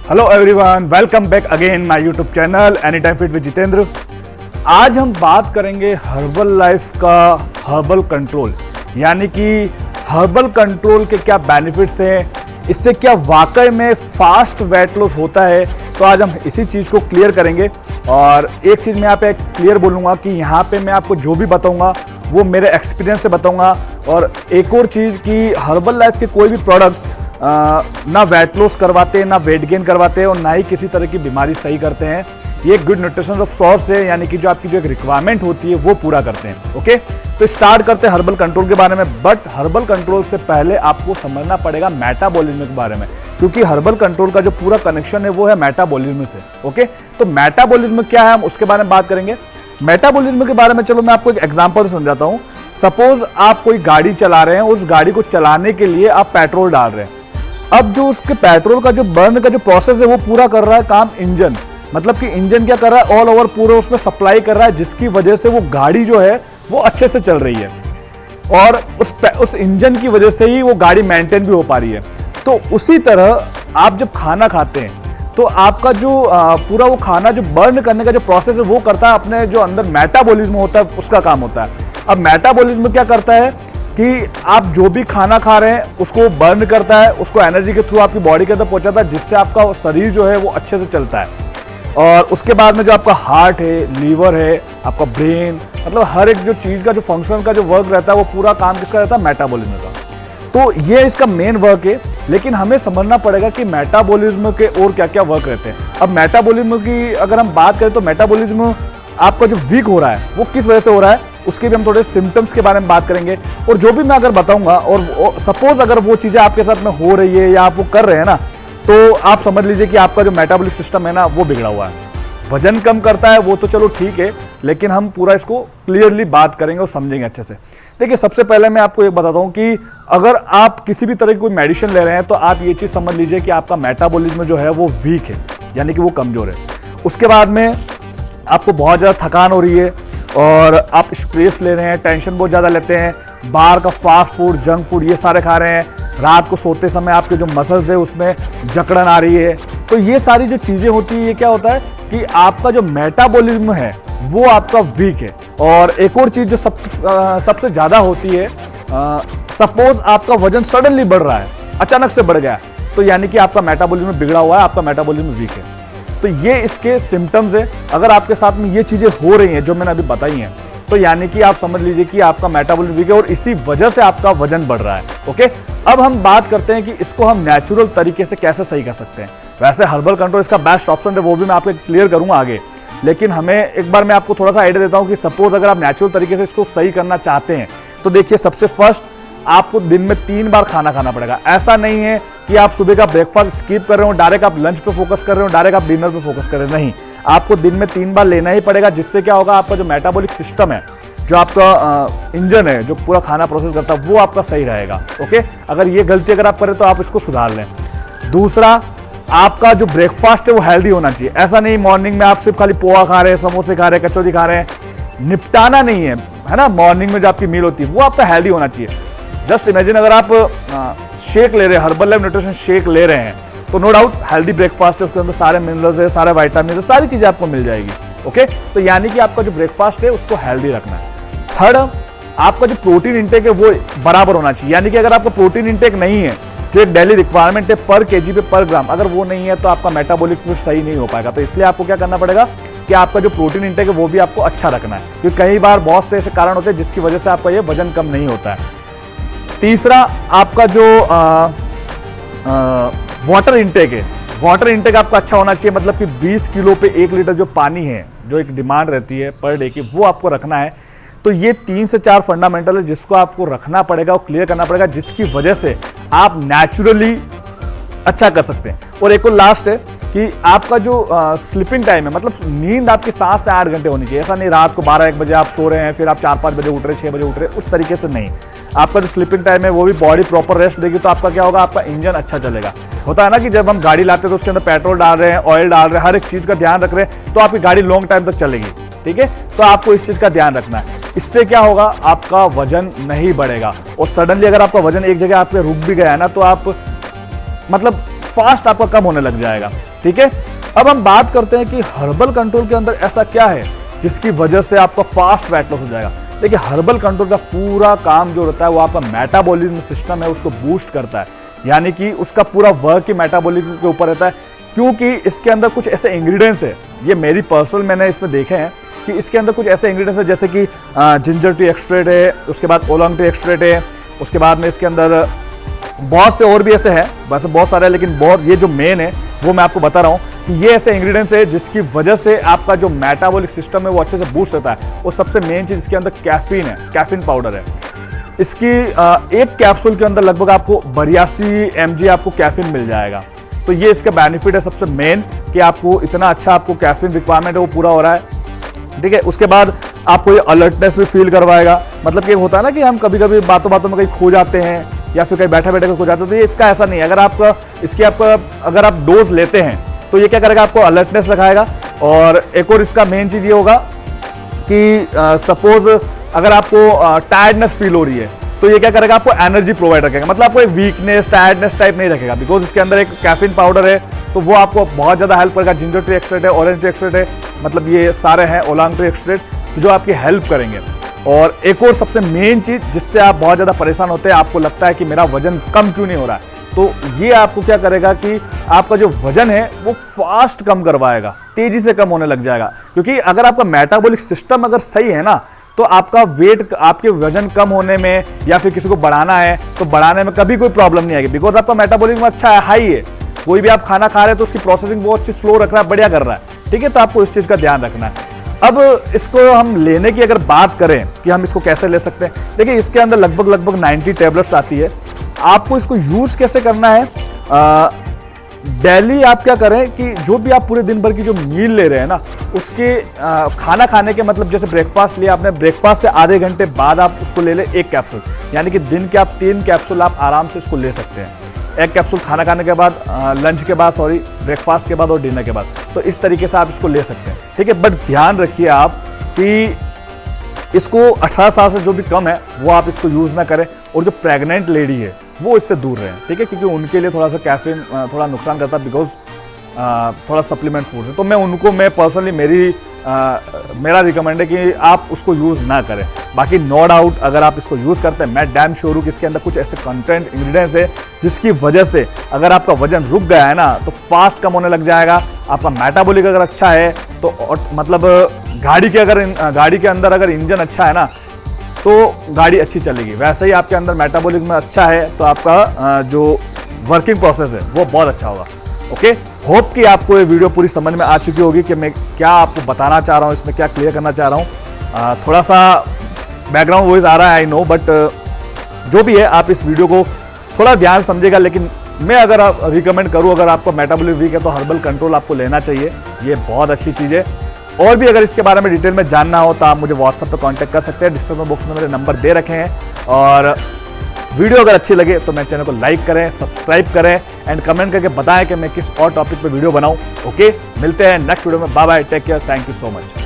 Hello everyone, welcome back again my YouTube channel any time fit with Jitendra. आज हम बात करेंगे हर्बल लाइफ का हर्बल कंट्रोल, यानी कि हर्बल कंट्रोल के क्या बेनिफिट्स हैं, इससे क्या वाकई में फास्ट वेट लॉस होता है। तो आज हम इसी चीज़ को क्लियर करेंगे। और एक चीज़ मैं यहाँ पे क्लियर बोलूँगा कि यहाँ पे मैं आपको जो भी बताऊँगा वो मेरे एक्सपीरियंस से बताऊँगा। और एक और चीज़ कि हर्बल लाइफ के कोई भी प्रोडक्ट्स ना वेट लॉस करवाते हैं, ना वेट गेन करवाते हैं और ना ही किसी तरह की बीमारी सही करते हैं। ये गुड न्यूट्रिशन ऑफ सोर्स है, यानी कि जो आपकी जो एक रिक्वायरमेंट होती है वो पूरा करते हैं। ओके, तो स्टार्ट करते हैं हर्बल कंट्रोल के बारे में। बट हर्बल कंट्रोल से पहले आपको समझना पड़ेगा मेटाबॉलिज्म के बारे में, क्योंकि हर्बल कंट्रोल का जो पूरा कनेक्शन है वो है मेटाबॉलिज्म से। ओके, तो मेटाबॉलिज्म क्या है हम उसके बारे में बात करेंगे। मेटाबॉलिज्म के बारे में चलो मैं आपको एक एग्जांपल समझाता हूँ। सपोज आप कोई गाड़ी चला रहे हैं, उस गाड़ी को चलाने के लिए आप पेट्रोल डाल रहे हैं। अब जो उसके पेट्रोल का जो बर्न का जो प्रोसेस है वो पूरा कर रहा है काम इंजन, मतलब कि इंजन क्या कर रहा है, ऑल ओवर पूरा उसमें सप्लाई कर रहा है, जिसकी वजह से वो गाड़ी जो है वो अच्छे से चल रही है और उस इंजन की वजह से ही वो गाड़ी मेंटेन भी हो पा रही है। तो उसी तरह आप जब खाना खाते हैं तो आपका जो पूरा वो खाना जो बर्न करने का जो प्रोसेस है वो करता है अपने जो अंदर मेटाबॉलिज्म होता है उसका काम होता है। अब मेटाबॉलिज्म क्या करता है कि आप जो भी खाना खा रहे हैं उसको बर्न करता है, उसको एनर्जी के थ्रू आपकी बॉडी के अंदर पहुंचाता है, जिससे आपका शरीर जो है वो अच्छे से चलता है। और उसके बाद में जो आपका हार्ट है, लीवर है, आपका ब्रेन, मतलब हर एक जो चीज़ का जो फंक्शन का जो वर्क रहता है वो पूरा काम किसका रहता है, मेटाबॉलिज्म का। तो ये इसका मेन वर्क है। लेकिन हमें समझना पड़ेगा कि मेटाबॉलिज्म के और क्या क्या वर्क रहते हैं। अब मेटाबॉलिज्म की अगर हम बात करें तो मेटाबॉलिज्म आपका जो वीक हो रहा है वो किस वजह से हो रहा है, उसके भी हम थोड़े सिम्टम्स के बारे में बात करेंगे। और जो भी मैं अगर बताऊंगा और सपोज अगर वो चीज़ें आपके साथ में हो रही है या आप वो कर रहे हैं ना, तो आप समझ लीजिए कि आपका जो मेटाबॉलिक सिस्टम है ना वो बिगड़ा हुआ है। वजन कम करता है वो तो चलो ठीक है, लेकिन हम पूरा इसको क्लियरली बात करेंगे और समझेंगे अच्छे से। देखिए, सबसे पहले मैं आपको एक बताता हूँ कि अगर आप किसी भी तरह की कोई मेडिसिन ले रहे हैं तो आप ये चीज़ समझ लीजिए कि आपका मेटाबॉलिज्म जो है वो वीक है, यानी कि वो कमज़ोर है। उसके बाद में आपको बहुत ज़्यादा थकान हो रही है और आप स्ट्रेस ले रहे हैं, टेंशन बहुत ज़्यादा लेते हैं, बाहर का फास्ट फूड, जंक फूड ये सारे खा रहे हैं, रात को सोते समय आपके जो मसल्स है उसमें जकड़न आ रही है। तो ये सारी जो चीज़ें होती है, ये क्या होता है कि आपका जो मेटाबॉलिज्म है वो आपका वीक है। और एक और चीज़ जो सबसे ज़्यादा होती है, सपोज आपका वजन सडनली बढ़ रहा है, अचानक से बढ़ गया, तो यानी कि आपका मेटाबॉलिज्म बिगड़ा हुआ है, आपका मेटाबॉलिज्म वीक है। तो ये इसके सिम्टम्स है। अगर आपके साथ में ये चीज़ें हो रही हैं जो मैंने अभी बताई हैं, तो यानी कि आप समझ लीजिए कि आपका मेटाबॉलिज्म वीक है और इसी वजह से आपका वजन बढ़ रहा है। ओके, अब हम बात करते हैं कि इसको हम नेचुरल तरीके से कैसे सही कर सकते हैं। वैसे हर्बल कंट्रोल इसका बेस्ट ऑप्शन है, वो भी मैं आपको क्लियर करूंगा आगे। लेकिन हमें एक बार मैं आपको थोड़ा सा आइडिया देता हूं कि सपोज अगर आप नेचुरल तरीके से इसको सही करना चाहते हैं तो देखिए, सबसे फर्स्ट आपको दिन में 3 बार खाना खाना पड़ेगा। ऐसा नहीं है कि आप सुबह का ब्रेकफास्ट स्किप कर रहे हो, डायरेक्ट आप लंच पे फोकस कर रहे हो, डायरेक्ट आप डिनर पे फोकस कर रहे हो। नहीं, आपको दिन में 3 बार लेना ही पड़ेगा, जिससे क्या होगा, आपका जो मेटाबॉलिक सिस्टम है, जो आपका इंजन है जो पूरा खाना प्रोसेस करता है, वो आपका सही रहेगा। ओके, अगर ये गलती अगर आप करें तो आप इसको सुधार लें। दूसरा, आपका जो ब्रेकफास्ट है वो हेल्दी होना चाहिए। ऐसा नहीं मॉर्निंग में आप सिर्फ खाली पोहा खा रहे हैं, समोसे खा रहे हैं, कचौरी खा रहे हैं, निपटाना नहीं है ना। मॉर्निंग में जो आपकी मील होती है वो आपका हेल्दी होना चाहिए। जस्ट इमेजिन अगर आप शेक ले रहे हैं, हर्बल लाइफ न्यूट्रिशन शेक ले रहे हैं, तो नो डाउट हेल्दी ब्रेकफास्ट है, उसके अंदर सारे मिनरल्स है, सारे विटामिन है, सारी चीज़ें आपको मिल जाएगी। ओके, तो यानी कि आपका जो ब्रेकफास्ट है उसको हेल्दी रखना है। थर्ड, आपका जो प्रोटीन इंटेक है वो बराबर होना चाहिए, यानी कि अगर आपका प्रोटीन इंटेक नहीं है, जो एक डेली रिक्वायरमेंट है पर केजी पे पर ग्राम, अगर वो नहीं है तो आपका मेटाबॉलिक सही नहीं हो पाएगा। तो इसलिए आपको क्या करना पड़ेगा कि आपका जो प्रोटीन इंटेक है वो भी आपको अच्छा रखना है, क्योंकि कई बार बहुत से ऐसे कारण होते हैं जिसकी वजह से आपका ये वजन कम नहीं होता है। तीसरा, आपका जो वाटर इंटेक है, वाटर इंटेक आपका अच्छा होना चाहिए, मतलब कि 20 किलो पे 1 लीटर जो पानी है, जो एक डिमांड रहती है पर डे की, वो आपको रखना है। तो ये 3 से 4 फंडामेंटल है जिसको आपको रखना पड़ेगा और क्लियर करना पड़ेगा, जिसकी वजह से आप नेचुरली अच्छा कर सकते हैं। और एक और लास्ट है कि आपका जो स्लीपिंग टाइम है, मतलब नींद आपकी 7 से 8 घंटे होनी चाहिए। ऐसा नहीं रात को 12-1 बजे आप सो रहे हैं, फिर आप 4-5 बजे उठ रहे हैं, 6 बजे उठ रहे हैं, उस तरीके से नहीं। आपका जो स्लीपिंग टाइम है वो भी बॉडी प्रॉपर रेस्ट देगी, तो आपका क्या होगा, आपका इंजन अच्छा चलेगा। होता है ना कि जब हम गाड़ी लाते हैं तो उसके अंदर पेट्रोल डाल रहे हैं, ऑयल डाल रहे हैं, हर एक चीज़ का ध्यान रख रहे हैं, तो आपकी गाड़ी लॉन्ग टाइम तक चलेगी। ठीक है, तो आपको इस चीज़ का ध्यान रखना है। इससे क्या होगा, आपका वजन नहीं बढ़ेगा। और सडनली अगर आपका वजन एक जगह आपके रुक भी गया है ना, तो आप मतलब फास्ट आपका कम होने लग जाएगा। ठीक है, अब हम बात करते हैं कि हर्बल कंट्रोल के अंदर ऐसा क्या है जिसकी वजह से आपका फास्ट वेट लॉस हो जाएगा। देखिए, हर्बल कंट्रोल का पूरा काम जो रहता है वो आपका मेटाबॉलिज्म सिस्टम है उसको बूस्ट करता है, यानी कि उसका पूरा वर्क ही मेटाबॉलिज्म के ऊपर रहता है, क्योंकि इसके अंदर कुछ ऐसे इंग्रेडिएंट्स है, ये मेरी पर्सनल मैंने इसमें देखे हैं कि इसके अंदर कुछ ऐसे इंग्रेडिएंट्स है जैसे कि जिंजर टी एक्सट्रैक्ट है, उसके बाद ओलोंग टी एक्सट्रैक्ट है, उसके बाद में इसके अंदर बहुत से और भी ऐसे हैं, वैसे बहुत सारे हैं, लेकिन बहुत ये जो मेन है वो मैं आपको बता रहा हूँ कि ये ऐसे इंग्रेडिएंट्स है जिसकी वजह से आपका जो मेटाबॉलिक सिस्टम है वो अच्छे से बूस्ट होता है। और सबसे मेन चीज इसके अंदर कैफीन है, कैफीन पाउडर है। इसकी एक कैप्सूल के अंदर लगभग आपको 82 mg आपको कैफीन मिल जाएगा। तो ये इसका बेनिफिट है सबसे मेन कि आपको इतना अच्छा आपको कैफीन रिक्वायरमेंट है वो पूरा हो रहा है। ठीक है, उसके बाद आपको ये अलर्टनेस भी फील करवाएगा। मतलब कि होता है ना कि हम कभी कभी बातों बातों में कहीं खो जाते हैं या फिर कहीं बैठे बैठे खो जाते हैं, तो ये इसका ऐसा नहीं है। अगर अगर आप डोज लेते हैं तो ये क्या करेगा, आपको अलर्टनेस रखाएगा। और एक और इसका मेन चीज ये होगा कि सपोज अगर आपको टायर्डनेस फील हो रही है तो ये क्या करेगा, आपको एनर्जी प्रोवाइड रखेगा। मतलब आपको वीकनेस टायर्डनेस टाइप नहीं रखेगा, बिकॉज इसके अंदर एक कैफीन पाउडर है तो वो आपको बहुत ज्यादा हेल्प करेगा। जिंजर टी एक्सट्रैक्ट है, ऑरेंज टी एक्सट्रैक्ट है, मतलब ये सारे हैं ओलोंग टी एक्सट्रैक्ट जो आपकी हेल्प करेंगे। और एक और सबसे मेन चीज जिससे आप बहुत ज्यादा परेशान होते हैं, आपको लगता है कि मेरा वजन कम क्यों नहीं हो रहा है, तो ये आपको क्या करेगा कि आपका जो वजन है वो फास्ट कम करवाएगा, तेजी से कम होने लग जाएगा। क्योंकि अगर आपका मेटाबॉलिक सिस्टम अगर सही है ना, तो आपका वेट, आपके वजन कम होने में या फिर किसी को बढ़ाना है तो बढ़ाने में कभी कोई प्रॉब्लम नहीं आएगी, बिकॉज आपका मेटाबॉलिज्म अच्छा है, हाई है। कोई भी आप खाना खा रहे हैं तो उसकी प्रोसेसिंग बहुत अच्छी स्लो रख रहा है, बढ़िया कर रहा है। ठीक है, तो आपको इस चीज का ध्यान रखना है। अब इसको हम लेने की अगर बात करें कि हम इसको कैसे ले सकते हैं, देखिए इसके अंदर लगभग 90 टैबलेट्स आती है। आपको इसको यूज कैसे करना है, डेली आप क्या करें कि जो भी आप पूरे दिन भर की जो मील ले रहे हैं ना, उसके खाना खाने के मतलब जैसे ब्रेकफास्ट लिया आपने, ब्रेकफास्ट से आधे घंटे बाद आप उसको ले लें एक कैप्सूल, यानी कि दिन के आप 3 कैप्सूल आप आराम से इसको ले सकते हैं। एक कैप्सूल खाना खाने के बाद, लंच के बाद, सॉरी ब्रेकफास्ट के बाद और डिनर के बाद, तो इस तरीके से आप इसको ले सकते हैं। ठीक है, बट ध्यान रखिए आप कि इसको 18 साल से जो भी कम है वो आप इसको यूज ना करें, और जो प्रेग्नेंट लेडी है वो इससे दूर रहें। ठीक है, क्योंकि उनके लिए थोड़ा सा कैफीन थोड़ा नुकसान करता है, बिकॉज थोड़ा सप्लीमेंट फूड है। तो मैं पर्सनली मेरा रिकमेंड है कि आप उसको यूज ना करें। बाकी नो डाउट अगर आप इसको यूज करते हैं, मैं डैम श्योर हूँ कि इसके अंदर कुछ ऐसे कंटेंट इंग्रेडिएंट्स है जिसकी वजह से अगर आपका वजन रुक गया है ना तो फास्ट कम होने लग जाएगा। आपका मेटाबॉलिक अगर अच्छा है तो मतलब गाड़ी के अंदर अगर इंजन अच्छा है ना तो गाड़ी अच्छी चलेगी। वैसे ही आपके अंदर मेटाबॉलिक में अच्छा है तो आपका जो वर्किंग प्रोसेस है वो बहुत अच्छा होगा। ओके, होप कि आपको ये वीडियो पूरी समझ में आ चुकी होगी कि मैं क्या आपको बताना चाह रहा हूँ, इसमें क्या क्लियर करना चाह रहा हूँ। थोड़ा सा बैकग्राउंड वॉइस आ रहा है, आई नो, बट जो भी है आप इस वीडियो को थोड़ा ध्यान समझेगा। लेकिन मैं अगर रिकमेंड करूँ, अगर आपको मेटाबॉलिक वीक है तो हर्बल कंट्रोल आपको लेना चाहिए, ये बहुत अच्छी चीज़ है। और भी अगर इसके बारे में डिटेल में जानना हो तो आप मुझे व्हाट्सएप पर कांटेक्ट कर सकते हैं, डिस्क्रिप्शन बॉक्स में मेरे नंबर दे रखे हैं। और वीडियो अगर अच्छी लगे तो मेरे चैनल को लाइक करें, सब्सक्राइब करें एंड कमेंट करके बताएं कि मैं किस और टॉपिक पे वीडियो बनाऊं। ओके, मिलते हैं नेक्स्ट वीडियो में। Bye bye, take care, thank you so much.